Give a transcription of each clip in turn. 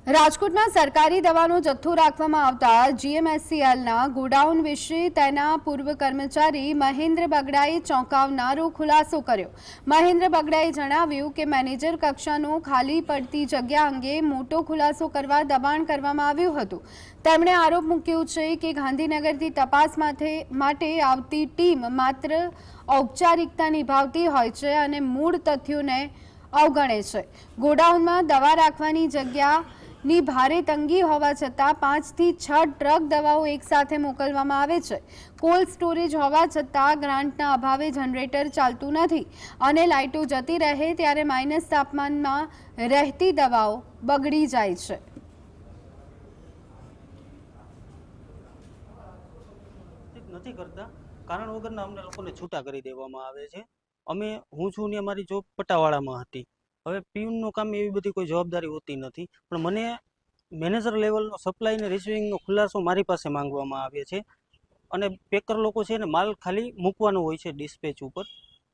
રાજકોટ में सरकारी दवानो जत्थो राखवामां आवता जीएमएससीएलना गोडाउन विषे तेना पूर्व कर्मचारी महेन्द्र बगड़ाए चौंकावनारो खुलासो कर्यो। महेन्द्र बगड़ाए जणाव्युं के मैनेजर कक्षानो खाली पड़ती जग्या अंगे मोटो खुलासो करवा दबाण करवामां आव्युं हतुं। તેમણે આરોપ મૂક્યો છે કે ગાંધીનગરથી તપાસ માટે આવતી ટીમ માત્ર ઔપચારિકતા નિભાવતી હોય છે અને મૂળ તથ્યોને અવગણે છે। ગોડાઉનમાં દવા રાખવાની જગ્યાની ભારે તંગી હોવા છતાં 5 થી 6 ટ્રક દવાઓ એકસાથે મોકલવામાં આવે છે। કોલ્ડ સ્ટોરેજ હોવા છતાં ગ્રાન્ટના અભાવે જનરેટર ચાલતું નથી અને લાઇટો જતી રહે ત્યારે માઇનસ તાપમાનમાં રહેતી દવાઓ બગડી જાય છે। નથી કરતા કારણ વગરના અમને લોકોને છૂટા કરી દેવામાં આવે છે। અમે હું છું ને અમારી જોબ પટાવાળામાં હતી। હવે પીયુનનું કામ એવી બધી કોઈ જવાબદારી હોતી નથી, પણ મને મેનેજર લેવલનો સપ્લાય ને રિસીવિંગનો ખુલાસો મારી પાસે માંગવામાં આવે છે અને પેકર લોકો છે ને માલ ખાલી મૂકવાનો હોય છે ડિસ્પેચ ઉપર,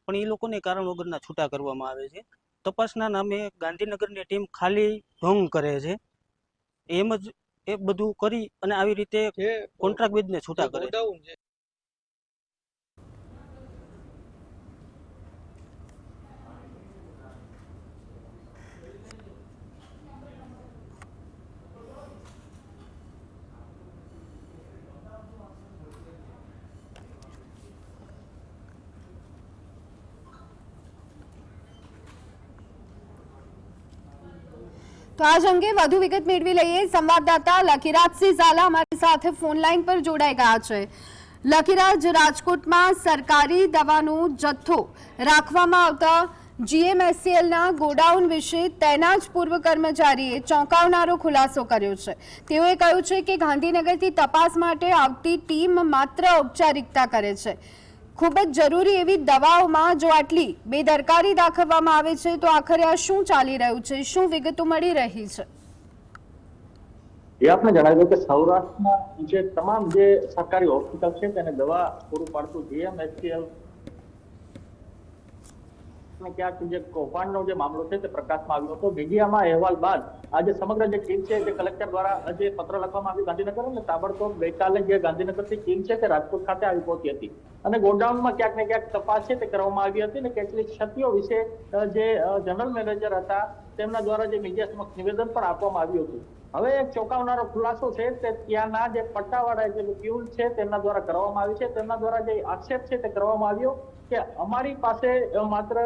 પણ એ લોકોને કારણ વગરના છૂટા કરવામાં આવે છે। તપાસના નામે ગાંધીનગરની ટીમ ખાલી ઢોંગ કરે છે, એમ જ એ બધું કરી અને આવી રીતે કોન્ટ્રાક્ટ બેઝને છૂટા કરે છે। तो आज अंगे વધુ વિગત મેળવી લઈએ। સંવાદદાતા લખીરાજસિંહ ઝાલા અમારી સાથે ફોન લાઈન પર જોડાઈ ગયા છે। લખીરાજ, રાજકોટમાં સરકારી દવાનો જથ્થો રાખવામાં આવતા જીએમએસસીએલના ગોડાઉન વિશે તેના જ પૂર્વ કર્મચારીએ ચોંકાવનારો ખુલાસો કર્યો છે। તેઓએ કહ્યું છે કે ગાંધીનગરથી તપાસ માટે આવતી ટીમ માત્ર ઔપચારિકતા કરે છે। खूब ज जरूरी एवी दवाओं जो आटली बेदरकारी दाखववामां आवे छे तो आखरे आ शुं चाली रह्युं छे, शुं विगतो मळी रही छे? ये आपने जणाव्युं के सौराष्ट्रना जे तमाम जे सरकारी होस्पिटल छे तेने दवा पूरुं पाडતું जीएमएससीएल ने क्या जे कौभांडनो जे मामलो छे ते प्रकाशमां આવ્યો હતો। મીડિયામાં અહેવાલ બાદ આજે સમગ્ર જે ટીમ છે જે કલેક્ટર દ્વારા જે પત્ર લખવામાં આવ્યું ગાંધીનગર અને તાબડતોબ ગઈકાલે જે ગાંધીનગરથી ટીમ છે તે રાજકોટ ખાતે આવી પહોંચી હતી અને ગોડાઉનમાં ક્યાંક ને ક્યાંક તપાસ છે તે કરવામાં આવી હતી અને કેટલીક ક્ષતિઓ વિશે જે જનરલ મેનેજર હતા તેમના દ્વારા જે મીડિયા સમક્ષ નિવેદન પણ આપવામાં આવ્યું હતું। હવે એક ચોંકાવનારો ખુલાસો છે તે ત્યાંના જે પટ્ટાવાળા જે પ્યુન છે તેમના દ્વારા કરવામાં આવ્યો છે। તેમના દ્વારા જે આક્ષેપ છે તે કરવામાં આવ્યો કે અમારી પાસે માત્ર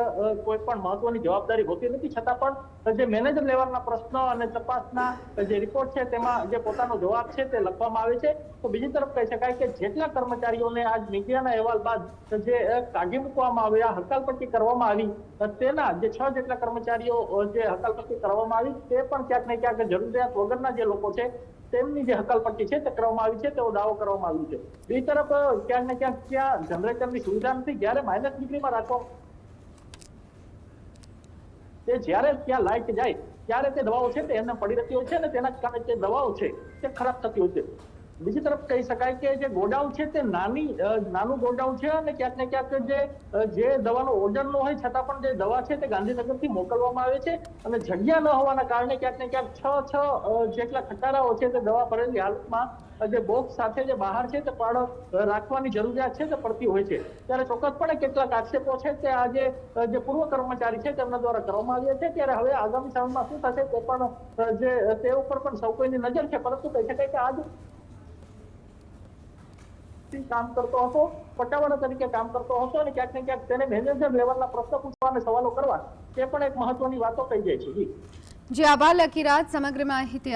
કોઈ પણ મહત્વની જવાબદારી હોતી નથી, છતાં પણ જે મેનેજર લેવલના પ્રશ્નો અને તપાસના જે રિપોર્ટ છે તેમાં જે પોતાનો જવાબ છે તે લખવામાં આવે છે। તો બીજી તરફ કહી શકાય કે જેટલા કર્મચારીઓને આજ મીડિયાના અહેવાલ બાદ જે કાઢી મૂકવામાં આવ્યા, હકાલપટ્ટી કરવામાં આવી, તેના જે 6 જેટલા કર્મચારીઓ જે હકાલપટ્ટી કરવામાં આવી તે પણ ક્યાંક ને ક્યાંક જરૂરિયાત વગરના જે લોકો છે તેમની જે હકાલપટ્ટી છે તે કરવામાં આવી છે તેવો દાવો કરવામાં આવ્યો છે। બીજી તરફ ક્યાંક ને ક્યાંક ત્યાં જનરેટરની સુવિધા નથી, જ્યારે માઇનસ ડિગ્રીમાં રાખો તે જ્યારે ત્યાં લાઇટ જાય ત્યારે તે દવાઓ છે તે એમને પડી રહેતી હોય છે અને તેના કારણે જે દવાઓ છે તે ખરાબ થતી હોય છે। બીજી તરફ કહી શકાય કે જે ગોડાઉન છે તે નાનું ગોડાઉન છે અને ક્યાંક ને ક્યાંક જે દવાનો ઓર્ડર ન હોય છતાં પણ જે દવા છે તે ગાંધીનગરથી મોકલવામાં આવે છે અને જગ્યા ન હોવાના કારણે ક્યાંક ને ક્યાંક 6 જેટલા ખટારાઓ છે તે દવા ભરેલી હાલતમાં જે બોક્સ સાથે જે બહાર છે તે પણ રાખવાની જરૂરિયાત છે તે પડતી હોય છે। ત્યારે ચોક્કસપણે કેટલાક આક્ષેપો છે તે આજે જે પૂર્વ કર્મચારી છે તેમના દ્વારા કરવામાં આવ્યા છે। ત્યારે હવે આગામી સમયમાં શું થશે તે પણ જે તે ઉપર પણ સૌ કોઈની નજર છે, પરંતુ કહી શકાય કે આજ કામ કરતો હતો, પટ્ટાવાળા તરીકે કામ કરતો હતો અને ક્યાંક ને ક્યાંક તેને મેનેજર લેવલના પ્રશ્નો પૂછવા અને સવાલો કરવા તે પણ એક મહત્વની વાતો કહી જાય છે। જી આભાર લખીરાજ સમગ્ર માહિતી